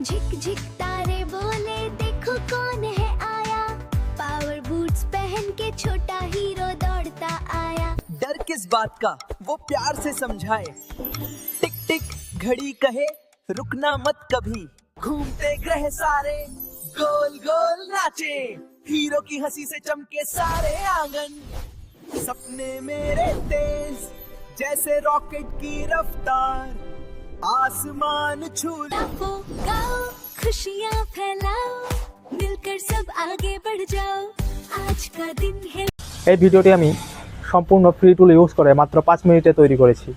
झिक झिक तारे बोले देखो कौन है आया, पावर बूट्स पहन के छोटा हीरो दौड़ता आया। डर किस बात का वो प्यार से समझाए, टिक टिक घड़ी कहे रुकना मत कभी, घूमते ग्रह सारे गोल गोल नाचे, हीरो की हंसी से चमके सारे आंगन, सपने मेरे तेज जैसे रॉकेट की रफ्तार, आसमान छू लाफो गाओ खुशियाँ फैलाओ, मिलकर सब आगे बढ़ जाओ, आज का दिन है। এই ভিডিওটি আমি সম্পূর্ণ ফ্রি টুল ইউজ করে মাত্র 5 মিনিটে তৈরি করেছি।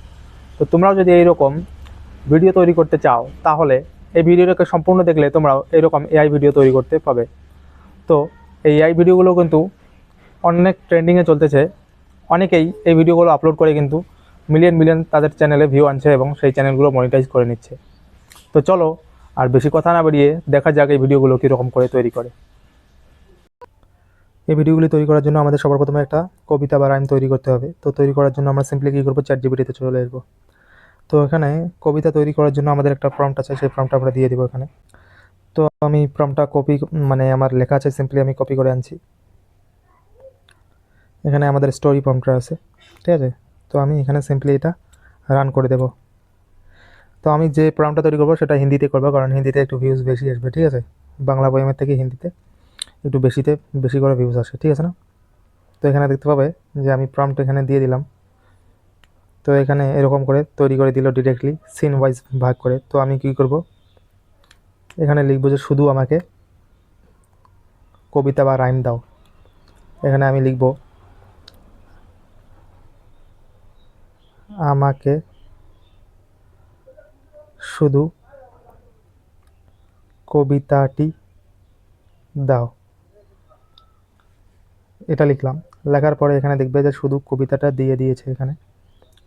তো তোমরাও যদি এইরকম ভিডিও তৈরি করতে চাও তাহলে এই ভিডিওটাকে সম্পূর্ণ দেখলে তোমরাও এইরকম এআই ভিডিও তৈরি করতে পাবে। তো এই এআই ভিডিওগুলো কিন্তু অনেক ট্রেন্ডিংয়ে চলতেছে, অনেকেই এই ভিডিওগুলো আপলোড করে কিন্তু মিলিয়ন মিলিয়ন তাদের চ্যানেলে ভিউ আনছে এবং সেই চ্যানেলগুলো মনিটাইজ করে নিচ্ছে। তো চলো আর বেশি কথা না বাড়িয়ে দেখা যাক এই ভিডিওগুলো কীরকম করে তৈরি করে। এই ভিডিওগুলি তৈরি করার জন্য আমাদের সবার প্রথমে একটা কবিতা বা রাইম তৈরি করতে হবে। তো তৈরি করার জন্য আমরা সিম্পলি কী করবো, চ্যাটজিপিটিতে চলে আসবো। তো এখানে কবিতা তৈরি করার জন্য আমাদের একটা প্রম্পট আছে, সেই প্রম্পটটা আমরা দিয়ে দেবো এখানে। তো আমি প্রম্পটটা আমার লেখা আছে, সিম্পলি আমি কপি করে আনছি। এখানে আমাদের স্টোরি প্রম্পটটা আছে, ঠিক আছে। তো আমি এখানে সিম্পলি এটা রান করে দেব। তো আমি যে প্রম্পটটা তৈরি করবো সেটা হিন্দিতে করবো, কারণ হিন্দিতে একটু ভিউজ বেশি আসবে, ঠিক আছে। বাংলা পোয়েমের থেকে হিন্দিতে একটু বেশি করে ভিউজ আসে, ঠিক আছে না। তো এখানে দেখতে পাবে যে আমি প্রম্পট এখানে দিয়ে দিলাম। তো এখানে এরকম করে তৈরি করে দিল ডিরেক্টলি সিন ওয়াইজ ভাগ করে। তো আমি কি করব, এখানে লিখবো যে শুধু আমাকে কবিতা বা রাইম দাও। এখানে আমি লিখব আমাকে শুধু কবিতাটি দাও, এটা লিখলাম। লেখার পরে এখানে দেখবে যে শুধু কবিতাটা দিয়ে দিয়েছে এখানে,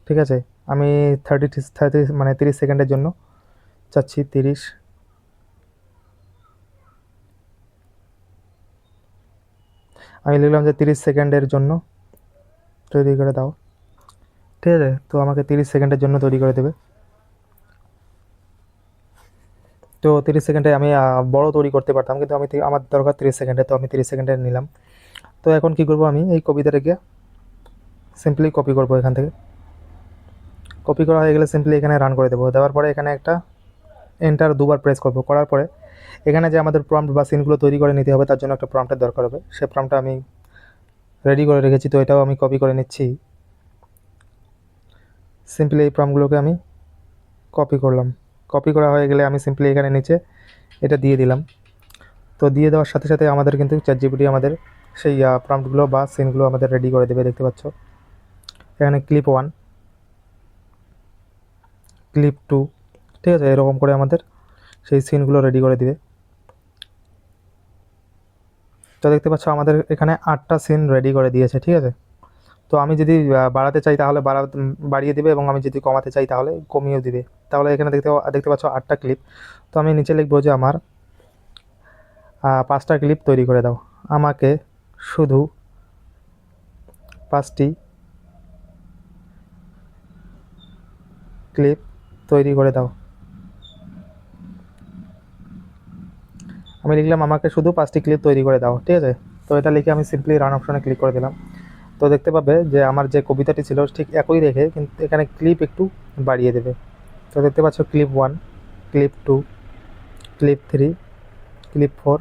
ঠিক আছে। আমি 30 সেকেন্ডের জন্য চাচ্ছি, 30। আমি লিখলাম যে 30 সেকেন্ডের জন্য তৈরি করে দাও, ঠিক আছে। তো আমাকে 30 সেকেন্ডের জন্য তৈরি করে দেবে। তো 30 সেকেন্ডে আমি বড় তৈরি করতে পারতাম, কিন্তু আমার দরকার 30 সেকেন্ডে, তো আমি 30 সেকেন্ডে নিলাম। তো এখন কি করব, আমি এই কবিতাটাকে সিম্পলি কপি করব। এখান থেকে কপি করা হয়ে গেলে সিম্পলি এখানে রান করে দেবো। দেওয়ার পরে এখানে একটা এন্টার দুবার প্রেস করব। করার পরে এখানে যে আমাদের প্রম্পট বা সিনগুলো তৈরি করে নিতে হবে তার জন্য একটা প্রম্পটের দরকার হবে, সেই প্রম্পটটা আমি রেডি করে রেখেছি। তো এটাও আমি কপি করে নিচ্ছি। সিম্পলি এই প্রম্পটগুলোকে আমি কপি করলাম। কপি করা হয়ে গেলে আমি সিম্পলি এখানে নিচে এটা দিয়ে দিলাম। তো দিয়ে দেওয়ার সাথে সাথে আমাদের কিন্তু চ্যাটজিপিটি আমাদের সেই প্রম্পটগুলো বা সিনগুলো আমাদের রেডি করে দেবে, দেখতে পাচ্ছ। এখানে ক্লিপ 1, ক্লিপ 2, ঠিক আছে। এরকম করে আমাদের সেই সিনগুলো রেডি করে দিবে। তো দেখতে পাচ্ছ আমাদের এখানে 8টা সিন রেডি করে দিয়েছে, ঠিক আছে। তো আমি যদি বাড়াতে চাই তাহলে বাড়িয়ে দিবে, এবং আমি যদি কমাতে চাই তাহলে কমিয়েও দিবে। তাহলে এখানে দেখতে পাচ্ছ 8টা ক্লিপ। তো আমি নিচে লিখবো যে আমার 5টা ক্লিপ তৈরি করে দাও, আমাকে শুধু 5টি ক্লিপ তৈরি করে দাও। আমি লিখলাম আমাকে শুধু 5টি ক্লিপ তৈরি করে দাও, ঠিক আছে। তো এটা লিখে আমি সিম্পলি রান অপশনে ক্লিক করে দিলাম। তো দেখতে পাবে যে আমার যে কবিতাটি ছিল ঠিক একই রেখে কিন্তু এখানে ক্লিপ একটু বাড়িয়ে দেবে। তো দেখতে পাচ্ছ ক্লিপ 1, ক্লিপ 2, ক্লিপ 3, ক্লিপ 4,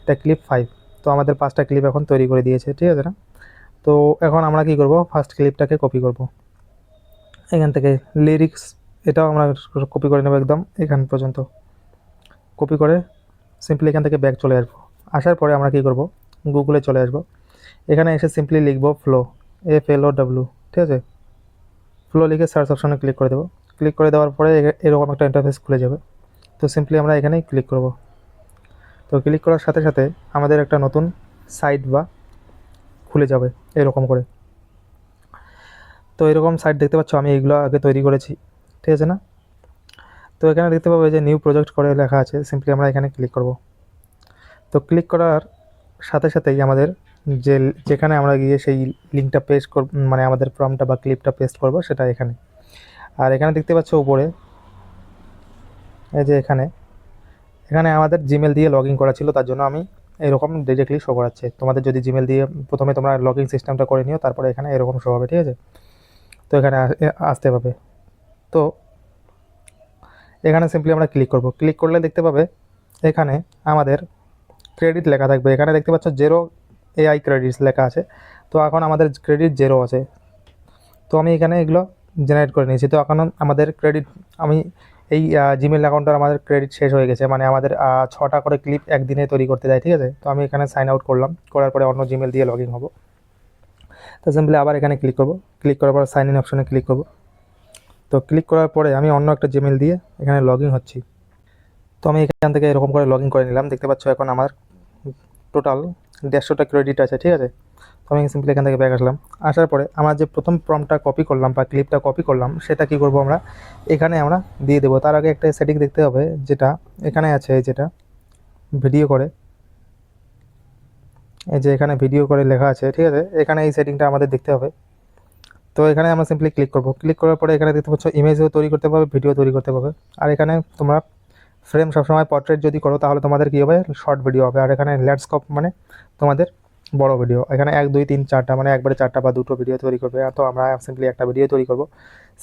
এটা ক্লিপ 5। তো আমাদের 5টা ক্লিপ এখন তৈরি করে দিয়েছে, ঠিক আছে না। তো এখন আমরা কি করব, ফার্স্ট ক্লিপটাকে কপি করব। এখান থেকে লিরিক্স এটাও আমরা কপি করে নেব একদম এখান পর্যন্ত। কপি করে সিম্পলি এখান থেকে ব্যাক চলে আসবো। আসার পরে আমরা কি করব, গুগলে চলে আসবো। এখানে এসে সিম্পলি লিখবো ফ্লো, FLOW, ঠিক আছে। ফ্লো লিখে সার্চ অপশনে ক্লিক করে দেবো। ক্লিক করে দেওয়ার পরে এরকম একটা ইন্টারফেস খুলে যাবে। তো সিম্পলি আমরা এখানেই ক্লিক করব। তো ক্লিক করার সাথে সাথে আমাদের একটা নতুন সাইট বা খুলে যাবে এরকম করে। তো এরকম সাইট দেখতে পাচ্ছ, আমি এইগুলো আগে তৈরি করেছি, ঠিক আছে না। তো এখানে দেখতে পাবে যে নিউ প্রজেক্ট করে লেখা আছে, সিম্পলি আমরা এখানে ক্লিক করব। তো ক্লিক করার সাথে সাথেই আমাদের যেখানে আমরা গিয়ে সেই লিঙ্কটা পেস্ট করব, আমাদের প্রম্পটটা বা ক্লিপটা পেস্ট করব সেটা এখানে। আর এখানে দেখতে পাচ্ছ উপরে এই যে এখানে এখানে আমাদের জিমেল দিয়ে লগ ইন করা ছিল, তার জন্য আমি এরকম ডিরেক্টলি শো করাচ্ছে। তোমাদের যদি জিমেল দিয়ে প্রথমে তোমরা লগ ইন সিস্টেমটা করে নিও, তারপরে এখানে এরকম শো হবে, ঠিক আছে। তো এখানে আসতে পাবে। তো এখানে সিম্পলি আমরা ক্লিক করব। ক্লিক করলে দেখতে পাবে এখানে আমাদের ক্রেডিট লেখা থাকবে। এখানে দেখতে পাচ্ছ 0 AI ক্রেডিটস লেখা আছে। তো এখন আমাদের ক্রেডিট 0 আছে। তো আমি এখানে এগুলো জেনারেট করে নিয়েছি। তো এখন আমাদের ক্রেডিট, আমি এই জিমেল অ্যাকাউন্টটার আমাদের ক্রেডিট শেষ হয়ে গেছে, মানে আমাদের 6টা করে ক্লিপ একদিনে তৈরি করতে দেয়, ঠিক আছে। তো আমি এখানে সাইন আউট করলাম, করার পরে অন্য জিমেল দিয়ে লগ ইন হবো। তো সিম্পলি আবার এখানে ক্লিক করব। ক্লিক করার পর সাইন ইন অপশনে ক্লিক করব। তো ক্লিক করার পরে আমি অন্য একটা জিমেল দিয়ে এখানে লগ ইন হচ্ছি। তো আমি এখান থেকে এরকম করে লগ ইন করে নিলাম। দেখতে পাচ্ছ এখন আমার টোটাল 150টা ক্রেডিট আছে, ঠিক আছে। তো আমি সিম্পলি এখান থেকে ব্যাক আসলাম। আসার পরে আমরা যে প্রথম প্রম্পটটা কপি করলাম বা ক্লিপটা কপি করলাম, সেটা কি করব আমরা এখানে আমরা দিয়ে দেবো। তার আগে একটা সেটিং দেখতে হবে, যেটা এখানে আছে, যেটা ভিডিও করে, এই যে এখানে ভিডিও করে লেখা আছে, ঠিক আছে। এখানে এই সেটিংটা আমাদের দেখতে হবে। তো এখানে আমরা সিম্পলি ক্লিক করব। ক্লিক করার পরে এখানে দেখতে পাচ্ছ ইমেজও তৈরি করতে পারবে, ভিডিও তৈরি করতে পারবে। আর এখানে তোমরা ফ্রেম সবসময় পোর্ট্রেট যদি করো, তাহলে তোমাদের কী হবে, শর্ট ভিডিও হবে। আর এখানে ল্যান্ডস্কেপ মানে তোমাদের বড় ভিডিও। এখানে 1 2 3 4টা মানে একবারে 4টা বা 2টো ভিডিও তৈরি করবে। আর তো আমরা সিম্পলি একটা ভিডিও তৈরি করব।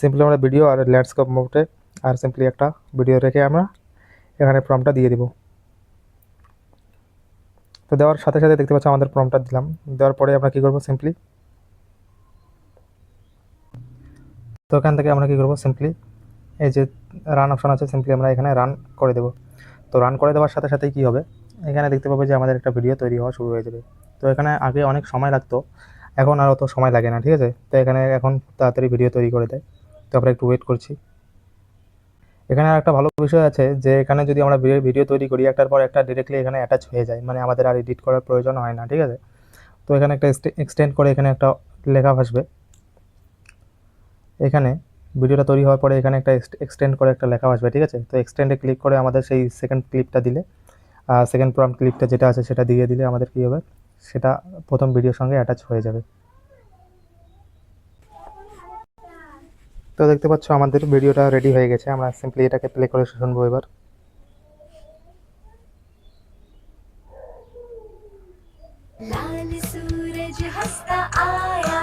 সিম্পলি আমরা ভিডিও আর ল্যান্ডস্কেপ মোডে আর সিম্পলি একটা ভিডিও রেখে আমরা এখানে প্রম্পটটা দিয়ে দিব। তো দেওয়ার সাথে সাথে দেখতে পাচ্ছ আমাদের প্রম্পটটা দিলাম। দেওয়ার পরে আমরা কী করব, সিম্পলি তো এখান থেকে আমরা কী করব, সিম্পলি এই যে রান অপশন আছে, সিম্পলি আমরা এখানে রান করে দেব। তো রান করে দেওয়ার সাথে সাথেই কী হবে, এখানে দেখতে পাবে যে আমাদের একটা ভিডিও তৈরি হওয়া শুরু হয়ে যাবে। তো এখানে আগে অনেক সময় লাগতো, এখন আর অত সময় লাগে না, ঠিক আছে। তো এখানে এখন তাড়াতাড়ি ভিডিও তৈরি করে দেয়। তো আমরা একটু ওয়েট করছি। এখানে একটা ভালো বিষয় আছে যে এখানে যদি আমরা ভিডিও তৈরি করি, একটার পর একটা ডিরেক্টলি এখানে অ্যাটাচ হয়ে যায়, মানে আমাদের আর এডিট করার প্রয়োজন হয় না, ঠিক আছে। তো এখানে একটা এক্সটেন্ড করে এখানে একটা লেখা আসবে। এখানে ভিডিওটা তৈরি হওয়ার পরে এখানে একটা এক্সটেন্ড করে একটা লেখা আসবে, ঠিক আছে। তো এক্সটেন্ডে ক্লিক করে আমাদের সেই সেকেন্ড ক্লিপটা দিলে, সেকেন্ড প্রম্পট ক্লিপটা যেটা আছে সেটা দিয়ে দিলে আমাদের কী হবে, সেটা প্রথম ভিডিওর সঙ্গে অ্যাটাচ হয়ে যাবে। তো দেখতে পাচ্ছ আমাদের ভিডিওটা রেডি হয়ে গেছে। আমরা সিম্পলি এটাকে প্লে করে শুনবো এবার। लाल सूरज हंसता आया,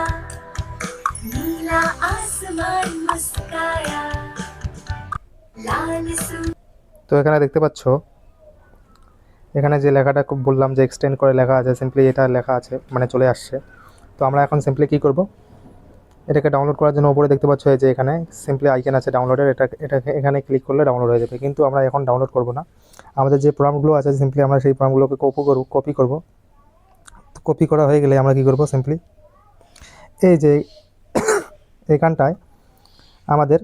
नीला आसमान मुस्काया, लाल सूरज। তো এখানে দেখতে পাচ্ছ এখানে যে লেখাটা খুব বললাম যে এক্সটেন্ড করে লেখা আছে, সিম্পলি এটা লেখা আছে, মানে চলে আসছে। তো আমরা এখন সিম্পলি কী করব, এটাকে ডাউনলোড করার জন্য উপরে দেখতে পাচ্ছ এই যে এখানে সিম্পলি আইকন আছে ডাউনলোডের, এটাকে এখানে ক্লিক করলে ডাউনলোড হয়ে যাবে। কিন্তু আমরা এখন ডাউনলোড করব না, আমাদের যে প্রম্পটগুলো আছে সিম্পলি আমরা সেই প্রম্পটগুলোকে কপি করব। তো কপি করা হয়ে গেলে আমরা কী করব, সিম্পলি এই যে এখানটায় আমাদের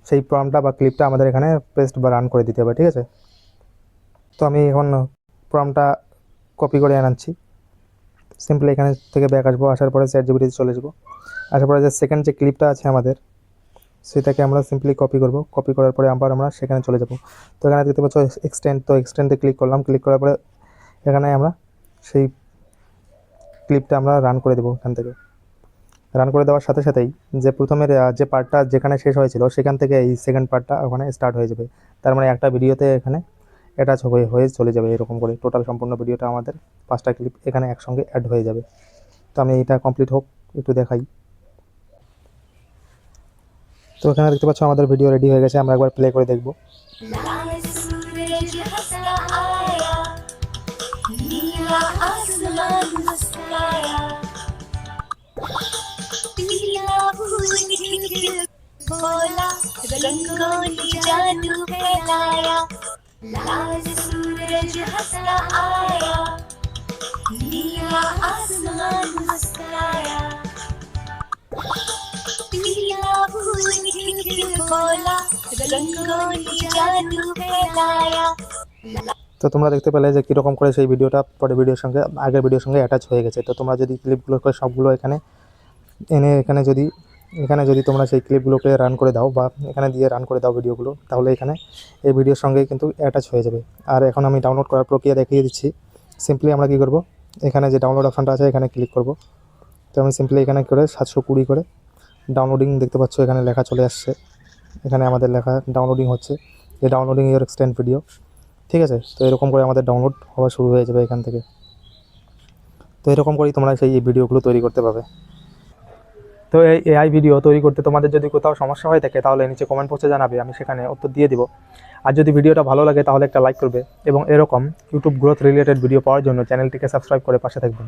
সেই প্রম্পটটা বা ক্লিপটা আমাদের এখানে পেস্ট বা রান করে দিতে হবে, ঠিক আছে। তো আমি এখন প্রম্পটটা কপি করে আনাচ্ছি। সিম্পলি এখানে থেকে ব্যাক আসবো, আসার পরে চ্যাটজিপিটিতে চলে যাবো। আসার পরে যে সেকেন্ড যে ক্লিপটা আছে আমাদের, সেটাকে আমরা সিম্পলি কপি করব। কপি করার পরে আবার আমরা সেখানে চলে যাব। তো এখানে দেখতে পাচ্ছ এক্সটেন্ড, তো এক্সটেন্ডে ক্লিক করলাম। ক্লিক করার পরে এখানে আমরা সেই ক্লিপটা আমরা রান করে দেবো। এখান থেকে রান করে দেওয়ার সাথে সাথেই যে প্রথমের যে পার্টটা যেখানে শেষ হয়েছিল, সেখান থেকে এই সেকেন্ড পার্টটা ওখানে স্টার্ট হয়ে যাবে। তার মানে একটা ভিডিওতে এখানে অ্যাটাচ হয়ে চলে যাবে। এরকম করে টোটাল সম্পূর্ণ ভিডিওটা আমাদের 5টা ক্লিপ এখানে একসঙ্গে অ্যাড হয়ে যাবে। তো আমি এটা কমপ্লিট হোক একটু দেখাই। তো এখানে দেখতে পাচ্ছ আমাদের ভিডিও রেডি হয়ে গেছে। আমরা একবার প্লে করে দেখব। लाल सूरज हंसता आया, नीला आसमान मुस्काया, पीला फूल खिल बोला, रंगों ने जादू फैलाया, लाल सूरज हंसता आया, नीला आसमान मुस्काया, पीला फूल खिल बोला, रंगों ने जादू फैलाया। তো তোমরা দেখতে পেলে যে কীরকম করে সেই ভিডিওটা পরে ভিডিওর সঙ্গে আগের ভিডিওর সঙ্গে অ্যাটাচ হয়ে গেছে। তো তোমরা যদি ক্লিপগুলো করে সবগুলো এখানে এনে এখানে যদি তোমরা সেই ক্লিপগুলোকে রান করে দাও বা এখানে দিয়ে রান করে দাও ভিডিওগুলো, তাহলে এখানে এই ভিডিওর সঙ্গে কিন্তু অ্যাটাচ হয়ে যাবে। আর এখন আমি ডাউনলোড করার প্রক্রিয়া দেখিয়ে দিচ্ছি। সিম্পলি আমরা কী করব, এখানে যে ডাউনলোড অপশানটা আছে এখানে ক্লিক করব। তো আমি সিম্পলি এখানে করে 720 করে ডাউনলোডিং দেখতে পাচ্ছ, এখানে লেখা চলে আসছে। এখানে আমাদের লেখা ডাউনলোডিং হচ্ছে, যে ডাউনলোডিং ইওর এক্সটেন্ড ভিডিও। ঠিক আছে। তো এরকম করে আমাদের ডাউনলোড হওয়া শুরু হয়ে যাবে এখান থেকে। তো এরকম করেই তোমরা সেই ভিডিওগুলো তৈরি করতে পারবে। তো এই এআই ভিডিও তৈরি করতে তোমাদের যদি কোথাও সমস্যা হয়ে থাকে তাহলে নিচে কমেন্ট বক্সে জানাবে, আমি সেখানে উত্তর দিয়ে দিব। আর যদি ভিডিওটা ভালো লাগে তাহলে একটা লাইক করবে এবং এরকম ইউটিউব গ্রোথ রিলেটেড ভিডিও পাওয়ার জন্য চ্যানেলটিকে সাবস্ক্রাইব করে পাশে থাকবেন।